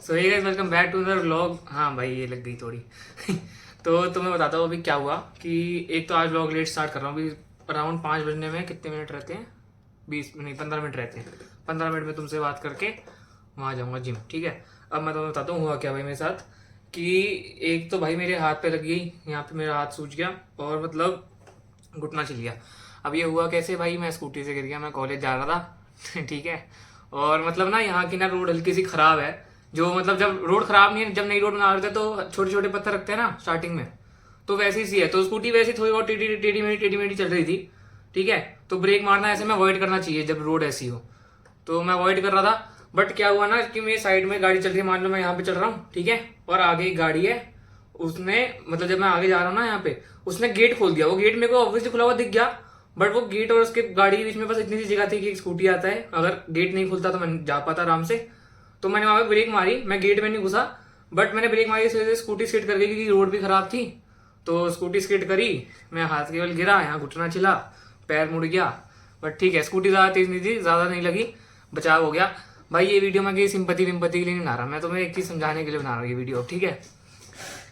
So hey guys, welcome back to the vlog. हाँ भाई, ये लग गई थोड़ी। तो तुम्हें बताता हूँ अभी क्या हुआ कि एक तो आज व्लॉग लेट स्टार्ट कर रहा हूँ। अभी अराउंड 5 बजने में कितने मिनट रहते हैं? 20 नहीं, 15 मिनट रहते हैं। 15 मिनट में तुमसे बात करके वहाँ जाऊँगा जिम, ठीक है। अब मैं तुम्हें बताता हूँ हुआ क्या भाई मेरे साथ। कि एक तो भाई मेरे हाथ पे लग गई, यहाँ पे मेरा हाथ सूज गया और मतलब घुटना छिल गया। अब ये हुआ कैसे भाई, मैं स्कूटी से गिर गया, मैं कॉलेज जा रहा था। ठीक है। और मतलब ना यहाँ की ना रोड हल्की सी खराब है। जो मतलब जब रोड खराब नहीं है, जब नई रोड बना रहे थे तो छोटे छोटे पत्थर रखते हैं ना स्टार्टिंग में, तो वैसी सी है। तो स्कूटी वैसी थोड़ी बहुत टेढ़ी मेढ़ी चल रही थी। ठीक है। तो ब्रेक मारना ऐसे में अवॉइड करना चाहिए जब रोड ऐसी हो। तो मैं अवॉइड कर रहा था। बट क्या हुआ ना कि मेरी साइड में गाड़ी चल रही है, मान लो मैं यहाँ पे चल रहा हूँ, ठीक है, और आगे एक गाड़ी है। उसने मतलब जब मैं आगे जा रहा हूँ ना यहाँ पे, उसने गेट खोल दिया। वो गेट मेरे को ऑब्वियसली खुला हुआ दिख गया, बट वो गेट और उसके गाड़ी के बीच में बस इतनी सी जगह थी कि एक स्कूटी आता है, अगर गेट नहीं खुलता तो मैं जा पाता आराम से। तो मैंने वहां पे ब्रेक मारी, मैं गेट में नहीं घुसा, बट मैंने ब्रेक मारी, इस वजह से स्कूटी स्किड कर गई क्योंकि रोड भी खराब थी। तो स्कूटी स्किड करी, मैं हाथ केवल गिरा, यहाँ घुटना छिला, पैर मुड़ गया। बट ठीक है, स्कूटी ज्यादा तेज नहीं थी, ज्यादा नहीं लगी, बचाव हो गया। भाई ये वीडियो मैं किसी सिंपति विम्पति के लिए नहीं बना रहा, मैं तुम्हें एक चीज समझाने के लिए बना रहा हूँ ये वीडियो, ठीक है।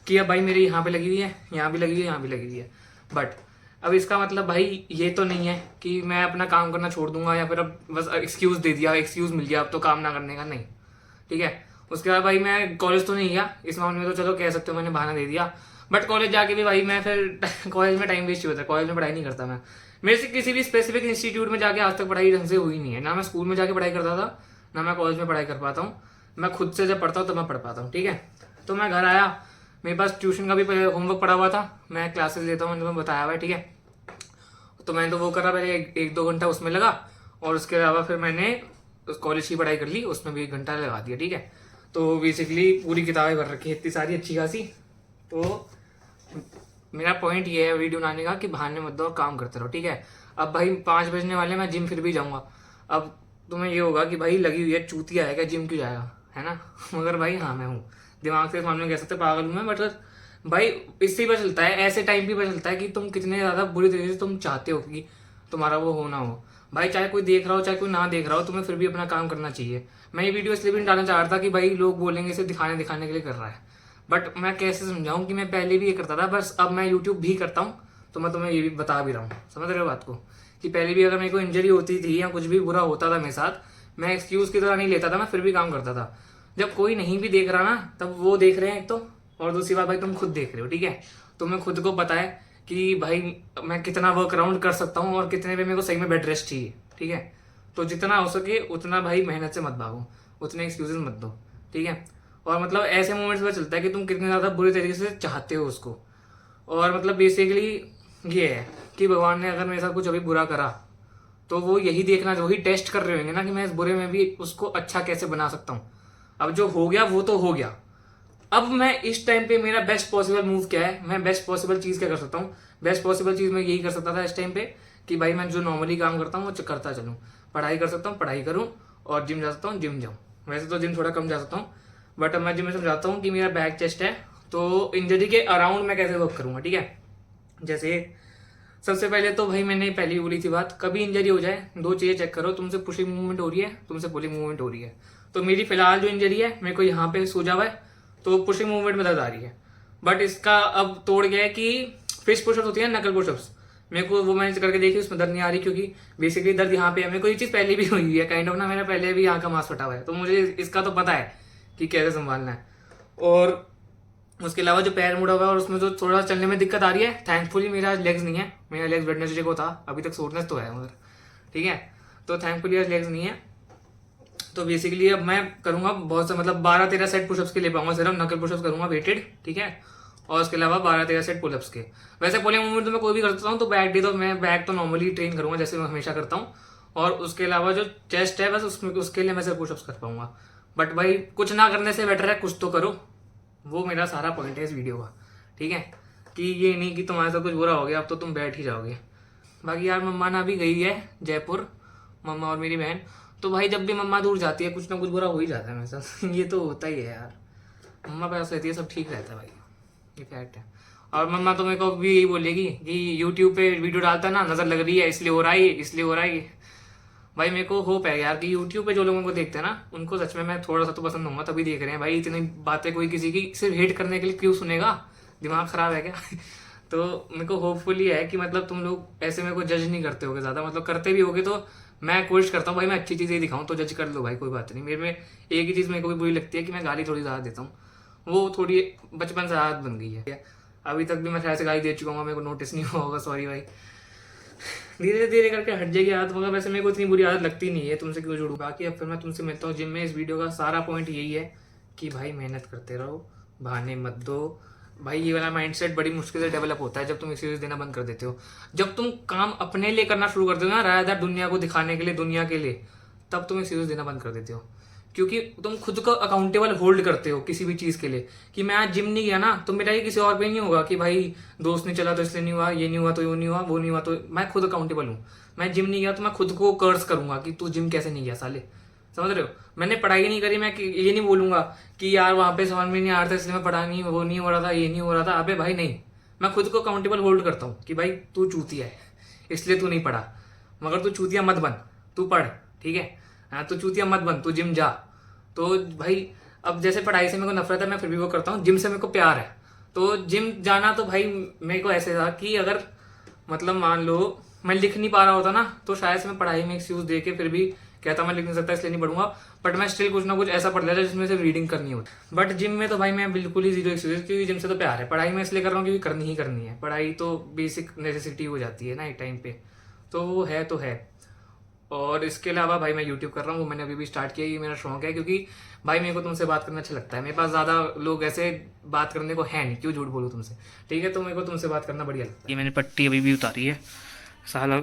कि अब भाई मेरी यहाँ पे लगी हुई है, यहाँ भी लगी हुई है, यहाँ भी लगी हुई है। बट अब इसका मतलब भाई ये तो नहीं है कि मैं अपना काम करना छोड़ दूंगा या फिर अब बस एक्सक्यूज दे दिया, एक्सक्यूज मिल गया अब तो काम ना करने का, नहीं। ठीक है। उसके बाद भाई मैं कॉलेज तो नहीं गया, इस मामले में तो चलो कह सकते हो मैंने बहाना दे दिया। बट कॉलेज जाके भी भाई मैं फिर कॉलेज में टाइम वेस्ट ही होता है, कॉलेज में पढ़ाई नहीं करता मैं। मेरे से किसी भी स्पेसिफिक इंस्टीट्यूट में जाके आज तक पढ़ाई ढंग से हुई नहीं है, ना मैं स्कूल में जाके पढ़ाई करता था, ना मैं कॉलेज में पढ़ाई कर पाता हूँ। मैं खुद से जब पढ़ता हूँ तो मैं पढ़ पाता हूँ, ठीक है। तो मैं घर आया, मेरे पास ट्यूशन का भी होमवर्क पड़ा हुआ था, मैं क्लासेस लेता हूँ, मैंने तुम्हें बताया हुआ है, ठीक है। तो मैंने तो वो करा, पहले एक दो घंटा उसमें लगा, और उसके अलावा फिर मैंने कॉलेज की पढ़ाई कर ली, उसमें भी 1 घंटा लगा दिया, ठीक है। तो बेसिकली पूरी किताबें भर रखी है इतनी सारी अच्छी खासी। तो मेरा पॉइंट ये है वीडियो बनाने का कि बहाने मत दो और काम करते रहो, ठीक है। अब भाई 5 बजने वाले, मैं जिम फिर भी जाऊंगा। अब तुम्हें ये होगा कि भाई लगी हुई है, चूतिया है क्या, जिम क्यों जाएगा, है ना। मगर भाई हाँ, मैं हूँ, दिमाग से सामने कह सकते पागल हूँ मैं, बट भाई इससे ही पता चलता है, ऐसे टाइम भी पता चलता है कि तुम कितने ज्यादा बुरी तरीके से तुम चाहते हो कि तुम्हारा वो हो ना हो। भाई चाहे कोई देख रहा हो चाहे कोई ना देख रहा हो, तुम्हें फिर भी अपना काम करना चाहिए। मैं ये वीडियो इसलिए भी नहीं डालना चाह रहा था कि भाई लोग बोलेंगे इसे दिखाने दिखाने के लिए कर रहा है, बट मैं कैसे समझाऊं कि मैं पहले भी ये करता था, बस अब मैं यूट्यूब भी करता हूँ। तो मैं तुम्हें ये भी बता भी रहा हूँ, समझ रहे हो बात को, कि पहले भी अगर मेरे को इंजरी होती थी या कुछ भी बुरा होता था मेरे साथ, मैं एक्सक्यूज की तरह नहीं लेता था, मैं फिर भी काम करता था। जब कोई नहीं भी देख रहा ना, तब वो देख रहे हैं एक तो, और दूसरी बात भाई तुम खुद देख रहे हो, ठीक है। तुम्हें खुद को पता है कि भाई मैं कितना वर्क अराउंड कर सकता हूँ और कितने पे मेरे को सही में बेड रेस्ट चाहिए, ठीक है। तो जितना हो सके उतना भाई मेहनत से मत भागो, उतने एक्सक्यूजेस मत दो, ठीक है। और मतलब ऐसे मोमेंट्स में चलता है कि तुम कितने ज्यादा बुरी तरीके से चाहते हो उसको। और मतलब बेसिकली ये है कि भगवान ने अगर मेरे साथ कुछ अभी बुरा करा, तो वो यही देखना, वही टेस्ट कर रहे होंगे ना कि मैं इस बुरे में भी उसको अच्छा कैसे बना सकता हूँ। अब जो हो गया वो तो हो गया। अब मैं इस टाइम पे मेरा बेस्ट पॉसिबल मूव क्या है, मैं बेस्ट पॉसिबल चीज क्या कर सकता हूँ। बेस्ट पॉसिबल चीज मैं यही कर सकता था इस टाइम पे कि भाई मैं जो नॉर्मली काम करता हूँ वो करता चलूँ, पढ़ाई कर सकता हूँ पढ़ाई करूँ, और जिम जा सकता हूँ जिम जाऊँ। वैसे तो जिम थोड़ा कम जा सकता हूँ, बट अब मैं जिम में समझाता हूँ कि मेरा बैक चेस्ट है, तो इंजरी के अराउंड मैं कैसे वर्क करूंगा, ठीक है। जैसे सबसे पहले तो भाई मैंने पहले ही बोली थी बात, कभी इंजरी हो जाए दो चीजें चेक करो, तुमसे पुशिंग मूवमेंट हो रही है, तुमसे पुलिंग मूवमेंट हो रही है। तो मेरी फिलहाल जो इंजरी है, मेरे को यहाँ पे सूजा हुआ है, तो पुशिंग मूवमेंट में दर्द आ रही है। बट इसका अब तोड़ गया है कि फिस्ट पुशअप्स होती है, नकल पुशअप्स, मेरे को वो मैंने करके देखी, उसमें दर्द नहीं आ रही, क्योंकि बेसिकली दर्द यहाँ पे है। मेरे को ये चीज पहले भी हुई है काइंड ऑफ ना, मेरा पहले भी यहाँ का मांस फटा हुआ है, तो मुझे इसका तो पता है कि कैसे संभालना है। और उसके अलावा जो पैर मुड़ा हुआ है और उसमें जो थोड़ा चलने में दिक्कत आ रही है, थैंकफुली मेरा लेग्स नहीं है, मेरा लेग्स वेडनेसडे को था, अभी तक सोरनेस तो है मगर, ठीक है। तो थैंकफुली आज लेग्स नहीं है। तो बेसिकली अब मैं करूंगा बहुत से, मतलब 12-13 सेट पुशअप्स के ले पाऊंगा, सिर्फ नकल पुशअप्स करूंगा वेटेड, ठीक है। और उसके अलावा 12-13 सेट पुलअप्स के। वैसे पुलिंग मूवमेंट तो मैं कोई भी कर सकता हूँ, तो बैक डे तो मैं बैक तो नॉर्मली ट्रेन करूंगा जैसे मैं हमेशा करता हूँ। और उसके अलावा जो चेस्ट है बस उसमें, उसके लिए मैं सिर्फ पुशअप्स कर पाऊंगा। बट भाई कुछ ना करने से बेटर है कुछ तो करो, वो मेरा सारा पॉइंट है इस वीडियो का, ठीक है। कि ये नहीं कि तुम्हारे साथ कुछ बुरा हो गया अब तो तुम बैठ ही जाओगे। बाकी यार मम्मा ना भी गई है जयपुर, मम्मा और मेरी बहन। तो भाई जब भी मम्मा दूर जाती है कुछ ना कुछ बुरा हो ही जाता है मेरे साथ। ये तो होता ही है यार, मम्मा पास रहती है सब ठीक रहता है भाई, ये फैक्ट है। और मम्मा तो मेरे को भी यही बोलेगी कि यूट्यूब पे वीडियो डालता है ना, नजर लग रही है इसलिए हो रहा है, इसलिए हो रहा है। भाई मेरे को होप है यार कि यूट्यूब पे जो लोगों को देखते हैं ना उनको सच में मैं थोड़ा सा तो पसंद होऊंगा, तभी देख रहे हैं भाई। इतनी बातें कोई किसी की सिर्फ हेट करने के लिए क्यों सुनेगा, दिमाग खराब है क्या? तो मेरे को होपफुली है कि मतलब तुम लोग ऐसे मेरे को जज नहीं करते होगे ज़्यादा, मतलब करते भी होगे तो मैं कोशिश करता हूँ भाई मैं अच्छी चीज़ें दिखाऊँ, तो जज कर लो भाई, कोई बात नहीं। मेरे में एक ही चीज़ मेरे को भी बुरी लगती है कि मैं गाली थोड़ी ज़्यादा देता हूँ, वो थोड़ी बचपन से आदत बन गई है। अभी तक भी मैं शायद से गाली दे चुका हूँ, मेरे को नोटिस नहीं हुआ होगा, सॉरी भाई। धीरे धीरे करके हट जाएगी आदत, मगर वैसे मेरे को इतनी बुरी आदत लगती नहीं है, तुमसे क्यों जुड़ूँ। बाकी अब फिर मैं तुमसे मिलता हूँ जिम में। इस वीडियो का सारा पॉइंट यही है कि भाई मेहनत करते रहो, बहाने मत दो भाई। ये वाला माइंडसेट बड़ी मुश्किल से डेवलप होता है जब तुम एक्सक्यूज देना बंद कर देते हो। जब तुम काम अपने लिए करना शुरू कर देते हो ना, रादर दुनिया को दिखाने के लिए, दुनिया के लिए, तब तुम एक्सक्यूज देना बंद कर देते हो। क्योंकि तुम खुद को अकाउंटेबल होल्ड करते हो किसी भी चीज़ के लिए, कि मैं आज जिम नहीं गया ना तो मेरा ये किसी और पे नहीं होगा कि भाई दोस्त नहीं चला तो इसलिए नहीं हुआ, ये नहीं हुआ तो वो नहीं हुआ, वो नहीं हुआ तो मैं खुद अकाउंटेबल हूँ। मैं जिम नहीं गया तो मैं खुद को कर्ज करूंगा कि तू जिम कैसे नहीं गया साले, समझ रहे हो। मैंने पढ़ाई नहीं करी, मैं ये नहीं बोलूंगा कि यार वहाँ पे समझ में नहीं आ रहा था इसलिए मैं पढ़ा नहीं, वो नहीं हो रहा था, ये नहीं हो रहा था। अबे भाई नहीं, मैं खुद को अकाउंटेबल होल्ड करता हूँ कि भाई तू चूतिया है इसलिए तू नहीं पढ़ा, मगर तू चूतिया मत बन, तू पढ़, ठीक है। हाँ, तू चूतिया मत बन, तू जिम जा। तो भाई अब जैसे पढ़ाई से मेरे को नफरत है, मैं फिर भी वो करता हूँ। जिम से मेरे को प्यार है, तो जिम जाना तो भाई मेरे को ऐसे था कि अगर मतलब मान लो मैं लिख नहीं पा रहा होता ना, तो शायद से मैं पढ़ाई में एक्सक्यूज दे के फिर भी कहता मैं लिख नहीं सकता इसलिए नहीं पढ़ूंगा, बट मैं स्टिल कुछ ना कुछ ऐसा पढ़ लेता जिसमें से रीडिंग करनी होती। बट जिम में तो भाई मैं बिल्कुल ही जीरो एक्सक्यूज, क्योंकि जिम से तो प्यार है। पढ़ाई में इसलिए कर रहा हूँ क्योंकि करनी ही करनी है, पढ़ाई तो बेसिक नेसेसिटी हो जाती है ना एक टाइम पे, तो वो है तो है। और इसके अलावा भाई मैं यूट्यूब कर रहा हूँ, वो मैंने अभी भी स्टार्ट किया, ये मेरा शौक है, क्योंकि भाई मेरे को तुमसे बात करना अच्छा लगता है। मेरे पास ज़्यादा लोग ऐसे बात करने को है नहीं, क्यों झूठ बोलूँ तुमसे, ठीक है। तो मेरे को तुमसे बात करना बढ़िया लगता है। ये मैंने पट्टी अभी भी उतारी है साला,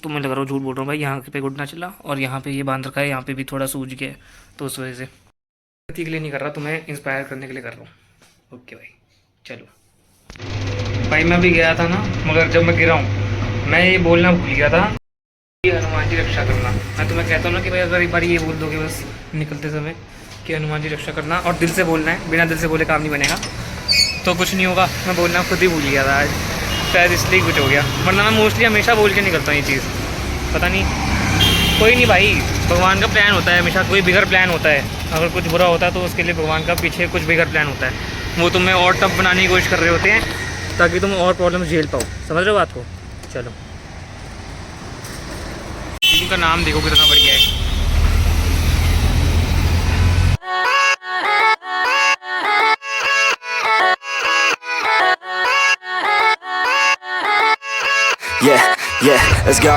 तुम्हें लग रहा हो झूठ बोल रहा हूँ भाई। यहाँ पे घुटना चला और यहाँ पे ये बांध रखा है, यहाँ पे भी थोड़ा सूज गया, तो उस वजह से के लिए नहीं कर रहा, तुम्हें इंस्पायर करने के लिए कर रहा हूँ। ओके भाई चलो। भाई मैं भी गया था ना, मगर जब मैं गिरा हूँ मैं ये बोलना भूल गया था, हनुमान जी रक्षा करना। मैं तुम्हें कहता हूँ ना कि भाई अगर एक बार ये बोल दोगे बस निकलते समय कि हनुमान जी रक्षा करना, और दिल से बोलना है, बिना दिल से बोले काम नहीं बनेगा, तो कुछ नहीं होगा। मैं बोलना खुद ही भूल गया था आज, शायद इसलिए कुछ हो गया, वरना मैं मोस्टली हमेशा बोल के निकलता हूँ ये चीज़, पता नहीं। कोई नहीं भाई, भगवान का प्लान होता है हमेशा, कोई बिगड़ प्लान होता है। अगर कुछ बुरा होता है तो उसके लिए भगवान का पीछे कुछ बिगड़ प्लान होता है, वो तुम्हें और टफ बनाने की कोशिश कर रहे होते हैं ताकि तुम और प्रॉब्लम झेल पाओ, समझ रहे हो बात को। चलो, इनका नाम देखो कितना बढ़िया है। Yeah, let's go.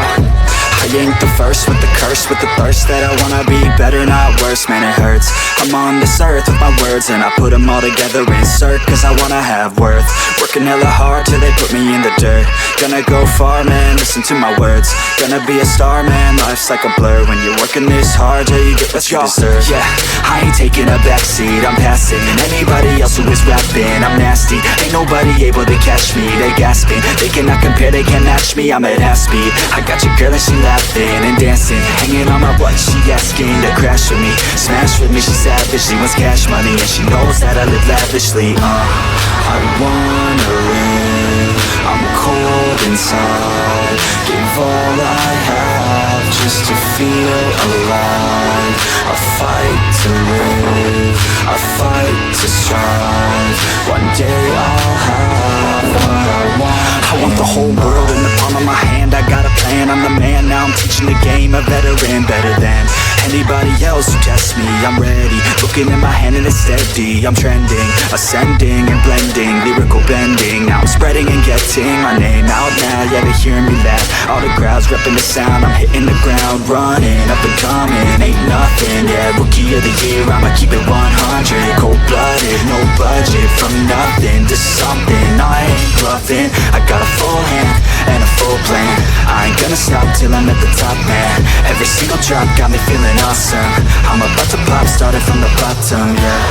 I ain't the first with the curse, with the thirst that I wanna be better, not worse, man it hurts. I'm on this earth with my words and I put them all together, insert, cause I wanna have worth. Working hella hard till they put me in the dirt. Gonna go far, man, listen to my words. Gonna be a star, man, life's like a blur. When you're working this hard till you get what you deserve. Yeah, I ain't taking a backseat, I'm passing anybody else who is rapping. I'm nasty, ain't nobody able to catch me. They gasping, they cannot compare, they can't match me. I'm at half speed, I got your girl and she laughing and dancing, hanging on my butt, she asking to crash with me, smash with me, she savage, she wants cash money and she knows that I live lavishly. I wanna live, I'm cold inside, give all I have just to feel alive. I fight to live, I fight to strive, one day I'll have what I want. I want the whole world in the palm of my hand, I got a plan, I'm the man, now I'm teaching the game, a veteran, better than anybody else who tests me. I'm ready, looking in my hand and it's steady, I'm trending, ascending and blending, lyrical bending, now I'm spreading and getting my name out now, yeah they hearing me laugh, all the crowds repping the sound, I'm hitting the ground running, up and coming, ain't nothing, yeah rookie of the year, I'ma keep it 100, cold-blooded, no budget, from nothing to something, I ain't bluffing, I got a full hand and a full plan, I ain't gonna stop till I'm at the top, man, every single drop got me feeling awesome, I'm about to pop, started from the bottom, yeah,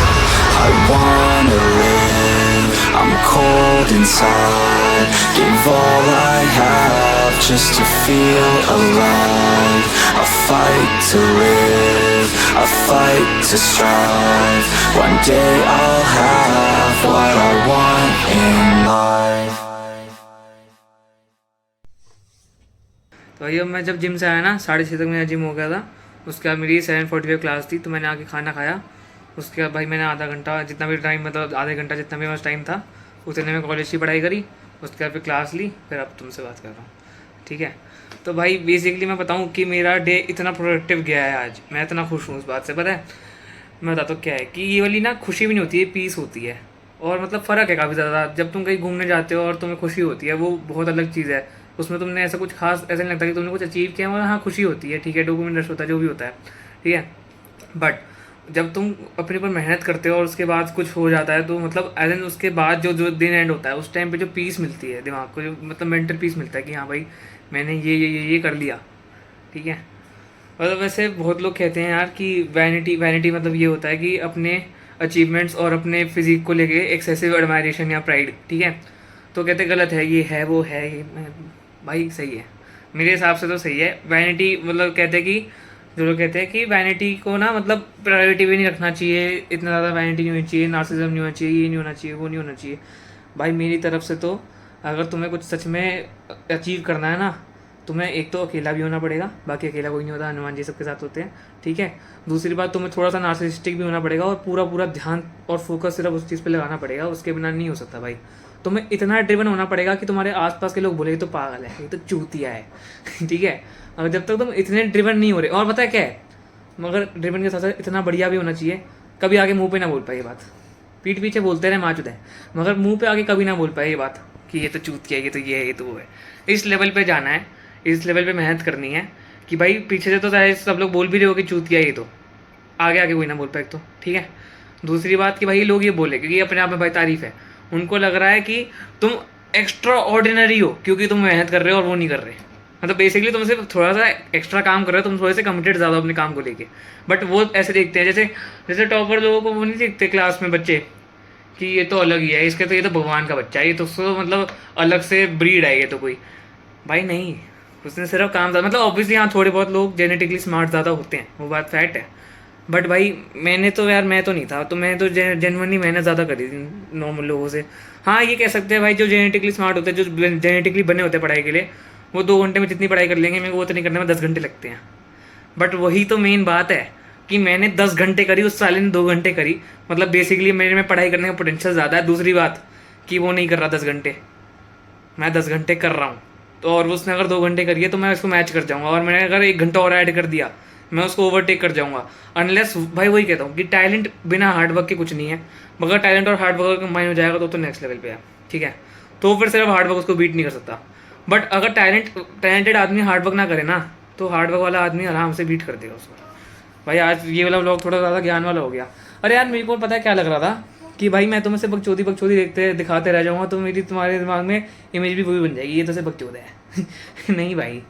I wanna live, I'm cold inside, give all I have just to feel alive, I fight to live, I fight to strive, one day I'll have what I want in life. तो भाई अब मैं जब gym से आया ना 6:30 तक मेरा जिम हो गया था। उसके बाद मेरी 7:45 क्लास थी, तो मैंने आके खाना खाया। उसके बाद भाई मैंने आधा घंटा जितना भी टाइम, मतलब आधे घंटा जितना भी मेरा टाइम था उतने में कॉलेज की पढ़ाई करी। उसके बाद फिर क्लास ली, फिर अब तुमसे बात कर रहा हूँ, ठीक है। तो भाई बेसिकली मैं बताऊँ कि मेरा डे इतना प्रोडक्टिव गया है आज, मैं इतना खुश हूँ उस बात से। पता है मैं बताता हूँ क्या है कि ये वाली ना खुशी भी नहीं होती है, पीस होती है। और मतलब फ़र्क है काफ़ी ज़्यादा। जब तुम कहीं घूमने जाते हो और तुम्हें खुशी होती है, वो बहुत अलग चीज़ है। उसमें तुमने ऐसा कुछ खास ऐसा नहीं लगता कि तुमने कुछ अचीव किया, और हाँ खुशी होती है, ठीक है, डोपामिन रश होता है, जो भी होता है, ठीक है। बट जब तुम अपने ऊपर मेहनत करते हो और उसके बाद कुछ हो जाता है, तो मतलब एज एन उसके बाद जो जो दिन एंड होता है उस टाइम पे जो पीस मिलती है दिमाग को, जो मतलब मेंटल पीस मिलता है कि हाँ भाई मैंने ये कर लिया, ठीक है। मतलब वैसे बहुत लोग कहते हैं यार कि वैनिटी वैनिटी मतलब ये होता है कि अपने अचीवमेंट्स और अपने फिजिक को लेके एक्सेसिव एडमायरेशन या प्राइड, ठीक है। तो कहते गलत है, ये है वो है ये भाई सही है, मेरे हिसाब से तो सही है। वैनिटी मतलब कहते हैं कि जो लोग कहते हैं कि वैनिटी को ना मतलब प्रायोरिटी भी नहीं रखना चाहिए, इतना ज़्यादा वैनिटी नहीं होनी चाहिए, नार्सिज्म नहीं होना चाहिए, ये नहीं होना चाहिए, वो नहीं होना चाहिए। भाई मेरी तरफ से तो अगर तुम्हें कुछ सच में अचीव करना है ना, तुम्हें एक तो अकेला भी होना पड़ेगा, बाकी अकेला कोई नहीं होता, हनुमान जी सबके साथ होते हैं, ठीक है। दूसरी बात, तुम्हें थोड़ा सा नार्सिसिस्टिक भी होना पड़ेगा और पूरा पूरा ध्यान और फोकस सिर्फ उस चीज़ पे लगाना पड़ेगा, उसके बिना नहीं हो सकता भाई। तुम्हें इतना ड्रिवन होना पड़ेगा कि तुम्हारे आसपास के लोग बोले ये तो पागल है, ये तो चूतिया है ठीक है। अगर जब तक तुम इतने ड्रिवन नहीं हो रहे, और पता है क्या है, मगर ड्रिवन के साथ साथ इतना बढ़िया भी होना चाहिए, कभी आगे मुंह पे ना बोल पाए ये बात, पीठ पीछे बोलते रहे माचुद है, मगर मुंह पे आगे कभी ना बोल पाए ये बात कि ये तो चूतिया है, ये तो ये है, ये तो वो है। इस लेवल पे जाना है, इस लेवल पे मेहनत करनी है कि भाई पीछे से तो चाहे सब लोग बोल भी रहे हो कि चूतिया ये, तो आगे आगे कोई ना बोल पाए, तो ठीक है। दूसरी बात कि भाई लोग ये बोले क्योंकि ये अपने आप में भाई तारीफ है, उनको लग रहा है कि तुम एक्स्ट्रा ऑर्डिनरी हो क्योंकि तुम मेहनत कर रहे हो और वो नहीं कर रहे। मतलब बेसिकली तुम सिर्फ थोड़ा सा एक्स्ट्रा काम कर रहे हो, तुम थोड़े से कमिटेड ज़्यादा अपने काम को लेके। बट वो ऐसे देखते हैं जैसे जैसे टॉपर लोगों को वो नहीं देखते क्लास में बच्चे कि ये तो अलग ही है, इसके तो ये तो भगवान का बच्चा है, ये तो मतलब अलग से ब्रीड है ये तो कोई। भाई नहीं, उसने सिर्फ काम ज़्यादा, मतलब ऑब्वियसली हाँ थोड़े बहुत लोग जेनेटिकली स्मार्ट ज़्यादा होते हैं, वो बात फैक्ट है। बट भाई मैंने तो यार मैं तो नहीं था, तो मैं तो जेनुअनली मेहनत ज़्यादा करी थी नॉर्मल लोगों से। हाँ ये कह सकते हैं भाई जो जेनेटिकली स्मार्ट होते हैं, जो जेनेटिकली बने होते हैं पढ़ाई के लिए, वो 2 घंटे में जितनी पढ़ाई कर लेंगे, मेरे को वो तो नहीं करने में 10 घंटे लगते हैं। बट वही तो मेन बात है कि मैंने 10 घंटे करी, उस साले ने 2 घंटे करी, मतलब बेसिकली मेरे में पढ़ाई करने का पोटेंशियल ज़्यादा है। दूसरी बात कि वो नहीं कर रहा 10 घंटे, मैं 10 घंटे कर रहा हूँ, तो और उसने अगर 2 घंटे करी है तो मैं उसको मैच कर जाऊँगा, और मैंने अगर 1 घंटा और ऐड कर दिया मैं उसको ओवरटेक कर जाऊँगा। अनलेस भाई वही कहता हूँ कि टैलेंट बिना हार्डवर्क के कुछ नहीं है, मगर टैलेंट और हार्डवर्क कंबाइन हो जाएगा तो नेक्स्ट लेवल पे है, ठीक है। तो फिर सिर्फ हार्डवर्क उसको बीट नहीं कर सकता। बट अगर टैलेंटेड आदमी हार्डवर्क ना करे ना, तो हार्डवर्क वाला आदमी आराम से बीट कर देगा उसको। भाई आज ये वाला व्लॉग थोड़ा ज़्यादा ज्ञान वाला हो गया। अरे यार मेरे को पता है क्या लग रहा था कि भाई मैं तुम्हें से बकचोदी बकचोदी दिखाते रह जाऊँगा, तो मेरी तुम्हारे दिमाग में इमेज भी वही बन जाएगी, ये तो से बकचोद है नहीं भाई,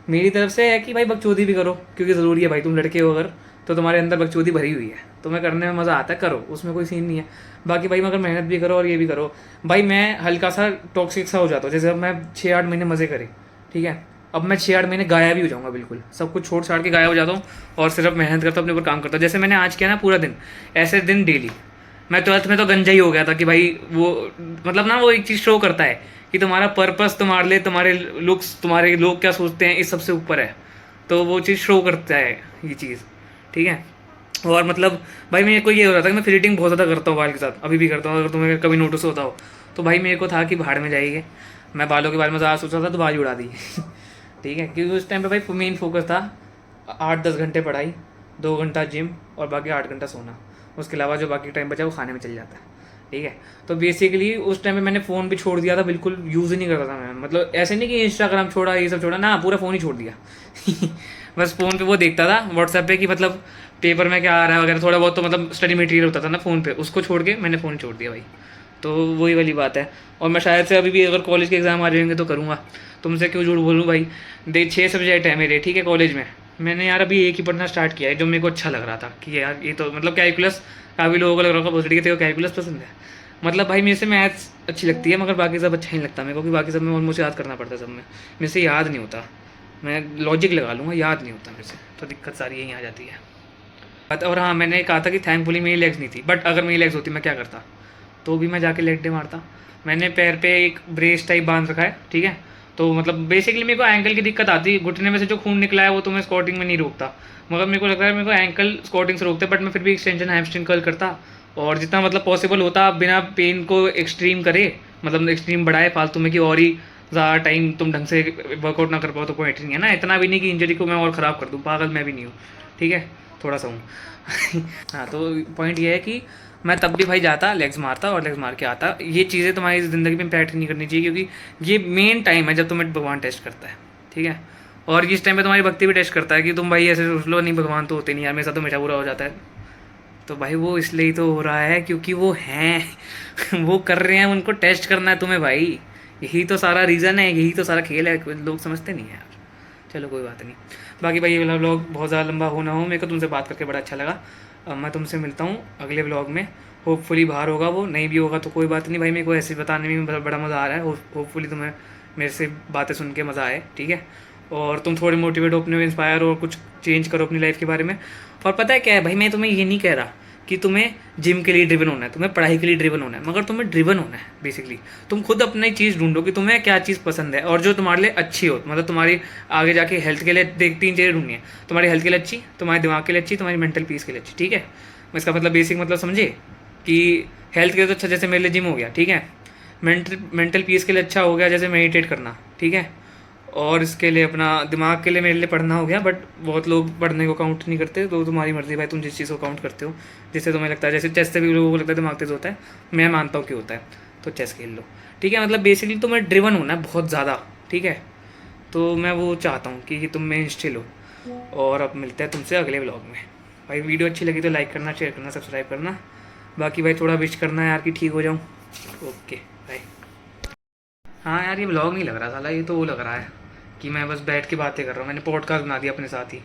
मेरी तरफ से है कि भाई बकचोदी भी करो, क्योंकि ज़रूरी है भाई, तुम लड़के हो अगर, तो तुम्हारे अंदर बकचोदी भरी हुई है, तुम्हें करने में मज़ा आता है, करो, उसमें कोई सीन नहीं है। बाकी भाई मगर मेहनत भी करो और ये भी करो। भाई मैं हल्का सा टॉक्सिक सा हो जाता हूँ, जैसे अब मैं 6-8 महीने मज़े करे, ठीक है, अब मैं 6-8 महीने गायब ही हो जाऊँगा, बिल्कुल सब कुछ छोड़ छाड़ के गायब हो जाता हूँ और सिर्फ मेहनत करता हूँ, अपने ऊपर काम करता हूँ। जैसे मैंने आज किया ना पूरा दिन, ऐसे दिन डेली। मैं 12th में तो गंजा ही हो गया था कि भाई वो मतलब ना वो एक चीज़ शो करता है कि तुम्हारा पर्पस तुम्हारे लिए, तुम्हारे लुक्स, तुम्हारे लोग क्या सोचते हैं, इस सबसे ऊपर है, तो वो चीज़ शो करता है ये चीज़, ठीक है। और मतलब भाई मेरे को ये हो रहा था कि मैं फिलिटिंग बहुत ज़्यादा करता हूँ बाल के साथ, अभी भी करता हूँ, अगर तुम्हें कभी नोटिस होता हो तो। भाई मेरे को था कि भाड़ में जाएगी, मैं बालों के बारे में ज़्यादा सोचा था तो बाल उड़ा दी ठीक है, क्योंकि उस टाइम पे भाई मेन फोकस था 8-10 घंटे पढ़ाई, 2 घंटा जिम और बाकी 8 घंटा सोना, उसके अलावा जो बाकी टाइम बचा वो खाने में चल जाता है, ठीक है। तो बेसिकली उस टाइम पे मैंने फ़ोन भी छोड़ दिया था, बिल्कुल यूज़ ही नहीं करता था मैं, मतलब ऐसे नहीं कि इंस्टाग्राम छोड़ा ये सब छोड़ा ना, पूरा फ़ोन ही छोड़ दिया बस फ़ोन पे वो देखता था व्हाट्सएप पे कि मतलब पेपर में क्या आ रहा है वगैरह, थोड़ा बहुत तो मतलब स्टडी मटेरियल होता था ना फ़ोन पे, उसको छोड़ के मैंने फ़ोन छोड़ दिया भाई। तो वही वाली बात है। और मैं शायद से अभी भी अगर कॉलेज के एग्ज़ाम आ जाएंगे तो करूँगा, तुमसे क्यों झूठ बोलूँ भाई। 6 सब्जेक्ट है मेरे, ठीक है, कॉलेज में मैंने यार अभी एक ही पढ़ना स्टार्ट किया है, जो मेरे को अच्छा लग रहा था कि यार ये तो मतलब कैलकुलस, काफ़ी लोगों को लग रहा होगा भोसड़ी के तेरे को कैलकुलस पसंद है, मतलब भाई मेरे से मैथ्स अच्छी लगती है, मगर बाकी सब अच्छा नहीं लगता मेरे को, क्योंकि बाकी सब में ऑलमोस्ट याद करना पड़ता है, सब में मेरे से याद नहीं होता, मैं लॉजिक लगा लूँगा, याद नहीं होता मेरे से, तो दिक्कत सारी यहीं आ जाती है। और हाँ मैंने कहा था कि थैंकफुली मेरी लेग्स नहीं थी, बट अगर मेरी लेग्स होती मैं क्या करता, तो भी मैं जाके लेग डे मारता। मैंने पैर पे एक ब्रेस टाइप बांध रखा है, ठीक है, तो मतलब बेसिकली मेरे को एंकल की दिक्कत आती है, घुटने में से जो खून निकला है वो तो मैं स्क्वाटिंग में नहीं रोकता, मगर मेरे को लगता है मेरे को एंकल स्क्वाटिंग से रोकते, बट मैं फिर भी एक्सटेंशन हैमस्ट्रिंग कर्ल करता, और जितना मतलब पॉसिबल होता बिना पेन को एक्सट्रीम करे, मतलब एक्सट्रीम बढ़ाए फालतू में कि और ही ज़्यादा टाइम तुम ढंग से वर्कआउट ना कर पाओ तो कोई मैटर नहीं है ना, इतना भी नहीं कि इंजरी को मैं और ख़राब कर दूँ, पागल मैं भी नहीं हूँ, ठीक है, थोड़ा सा हूँ। हाँ, तो पॉइंट ये है कि मैं तब भी भाई जाता, लेग्स मारता और लेग्स मार के आता। ये चीज़ें तुम्हारी ज़िंदगी में इम्पैक्ट नहीं करनी चाहिए, क्योंकि ये मेन टाइम है जब तुम्हें भगवान टेस्ट करता है, ठीक है, और इस टाइम पे तुम्हारी भक्ति भी टेस्ट करता है कि तुम भाई ऐसे सोच लो नहीं भगवान तो होते नहीं यार, मेरे साथ तो हमेशा बुरा हो जाता है, तो भाई वो इसलिए ही तो हो रहा है क्योंकि वो हैं वो कर रहे हैं, उनको टेस्ट करना है तुम्हें भाई, यही तो सारा रीज़न है, यही तो सारा खेल है, लोग समझते नहीं है यार। चलो कोई बात नहीं, बाकी भाई ये वाला व्लॉग बहुत ज़्यादा लंबा हो ना हो, मेरे को तुमसे बात करके बड़ा अच्छा लगा। अब मैं तुमसे मिलता हूँ अगले व्लॉग में, होपफुली बाहर होगा वो, नहीं भी होगा तो कोई बात नहीं भाई, मेरे को ऐसे बताने में बड़ा मज़ा आ रहा है, होपफुली तुम्हें मेरे से बातें सुन के मज़ा आए, ठीक है, और तुम थोड़े मोटिवेट हो, अपने इंस्पायर हो, कुछ चेंज करो अपनी लाइफ के बारे में। और पता है क्या है भाई, मैं तुम्हें ये नहीं कह रहा कि तुम्हें जिम के लिए ड्रिवन होना है, तुम्हें पढ़ाई के लिए ड्रिवन होना है, मगर तुम्हें ड्रिवन होना है बेसिकली, तुम खुद अपनी चीज़ ढूंढो कि तुम्हें क्या चीज़ पसंद है और जो तुम्हारे लिए अच्छी हो, मतलब तुम्हारी आगे जाके हेल्थ के लिए, देख 3 चीज़ें ढूंढनी है, तुम्हारी हेल्थ के लिए अच्छी, तुम्हारे दिमाग के लिए अच्छी, तुम्हारी मेंटल पीस के लिए अच्छी, ठीक है। मैं इसका मतलब बेसिक मतलब समझे कि हेल्थ के लिए तो अच्छा, जैसे मेरे लिए जिम हो गया, ठीक है, मेंटल पीस के लिए अच्छा हो गया जैसे मेडिटेट करना, ठीक है, और इसके लिए अपना दिमाग के लिए मेरे लिए पढ़ना हो गया, बट बहुत लोग पढ़ने को काउंट नहीं करते, तो तुम्हारी मर्जी भाई, तुम जिस चीज़ को काउंट करते हो, जिससे तुम्हें लगता है, जैसे चेस से भी लोगों को लगता है दिमाग तेज होता है, मैं मानता हूँ कि होता है, तो चेस खेल लो, ठीक है, मतलब बेसिकली तुम्हें ड्रिवन होना है बहुत ज़्यादा, ठीक है, तो मैं वो चाहता हूँ कि तुम में इंस्टिल हो। और अब मिलते हैं तुमसे अगले व्लॉग में भाई, वीडियो अच्छी लगी तो लाइक करना, शेयर करना, सब्सक्राइब करना, बाकी भाई थोड़ा विश करना है यार कि ठीक हो जाऊँ। Okay bye. हाँ यार, ये व्लॉग नहीं लग रहा साला, ये तो वो लग रहा है कि मैं बस बैठ के बातें कर रहा हूँ, मैंने पॉडकास्ट बना दिया अपने साथ ही।